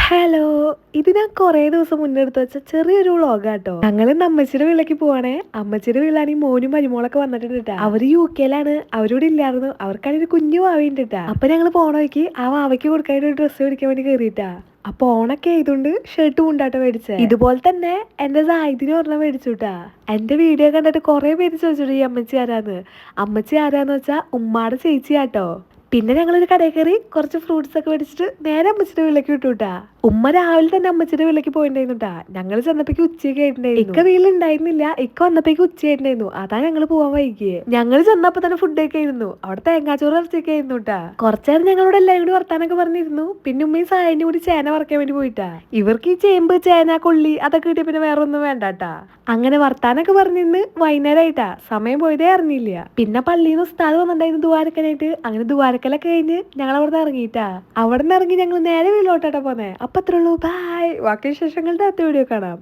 Hello. ഇത് ഞാൻ കുറേ ദിവസം മുന്നേ എടുത്ത് വെച്ച ചെറിയൊരു വ്ളോഗാട്ടോ. ഞങ്ങൾ ഇന്ന് അമ്മച്ചിയുടെ വീട്ടിലേക്ക് പോവാണേ. അമ്മച്ചിയുടെ വീട്ടിലാണെങ്കിൽ മോനും മരുമോളൊക്കെ വന്നിട്ടുണ്ട് ട്ടാ. അവര് UK-ലാണ്. അവരോട് ഇല്ലായിരുന്നു. അവർക്കാണെങ്കിൽ ഒരു കുഞ്ഞു വാവയുണ്ട് ട്ടാ. അപ്പൊ ഞങ്ങൾ പോണ വഴിക്ക് ആ വാവയ്ക്ക് കൊടുക്കാനായിട്ട് ഒരു ഡ്രസ്സ് മേടിക്കാൻ വേണ്ടി കയറിയിട്ടാ. അപ്പൊ ഓണൊക്കെ ആയതുകൊണ്ട് ഷർട്ട് മുണ്ടാട്ടോ മേടിച്ചത്. ഇതുപോലെ തന്നെ എന്റെ സായിദിന് ഒരെണ്ണം മേടിച്ചുട്ടാ. എന്റെ വീഡിയോ കണ്ടിട്ട് കുറെ പേര് ചോദിച്ചിട്ടു ഈ അമ്മച്ചി ആരാന്ന്. അമ്മച്ചി ആരാന്ന് വെച്ചാ ഉമ്മാടെ ചേച്ചിയാട്ടോ. പിന്നെ ഞങ്ങളൊരു കടയിൽ കയറി കുറച്ച് ഫ്രൂട്ട്സ് ഒക്കെ മേടിച്ചിട്ട് നേരെ അമ്മച്ചിയുടെ വീട്ടിലേക്ക് വിട്ടുട്ടാ. ഉമ്മ രാവിലെ തന്നെ അമ്മച്ചിയുടെ വീട്ടിലേക്ക് പോയിട്ടുണ്ടായിരുന്നുട്ടാ. ഞങ്ങൾ ചെന്നപ്പോഴേക്ക് ഉച്ചയൊക്കെ ആയിട്ടുണ്ടായിരുന്നു. ഇക്ക വീട്ടിലുണ്ടായിരുന്നില്ല. ഇക്ക വന്നപ്പോഴേക്ക് ഉച്ചയായിട്ടുണ്ടായിരുന്നു. അതാ ഞങ്ങൾ പോവാൻ വൈകിയേ. ഞങ്ങൾ ചെന്നപ്പോ തന്നെ ഫുഡൊക്കെ ആയിരുന്നു. അവിടെ തേങ്ങാച്ചോറ് ഇറച്ചിയൊക്കെ ആയിരുന്നു ട്ടാ. കുറച്ചേരം ഞങ്ങളോട് എല്ലാവരും കൂടി വർത്താനൊക്കെ പറഞ്ഞിരുന്നു. പിന്നെ ഉമ്മയും സായന്റെ കൂടി ചേന വറക്കാൻ വേണ്ടി പോയിട്ടാ. ഇവർക്ക് ഈ ചേമ്പ്, ചേന, കൊള്ളി അതൊക്കെ കിട്ടിയ പിന്നെ വേറെ ഒന്നും വേണ്ടാട്ടാ. അങ്ങനെ വർത്താനൊക്കെ പറഞ്ഞിരുന്ന് വൈകുന്നേരമായിട്ടാ. സമയം പോയതേ അറിഞ്ഞില്ല. പിന്നെ പള്ളിയിൽ നിന്ന് ഉസ്താദ് വന്നിട്ടുണ്ടായിരുന്നു ദുആരക്കാനായിട്ട്. അങ്ങനെ ദുആരക്കലൊക്കെ കഴിഞ്ഞ് ഞങ്ങൾ അവിടെ നിന്ന് ഇറങ്ങിയിട്ടാ. അവിടെ നിന്ന് ഇറങ്ങി ഞങ്ങൾ നേരെ വീട്ടിലോട്ടാ പോന്നെ. അപ്പൊ അത്രേ ഉള്ളൂ. ബൈ. ബാക്കി വിശേഷങ്ങളുടെ അടുത്ത വീഡിയോ കാണാം.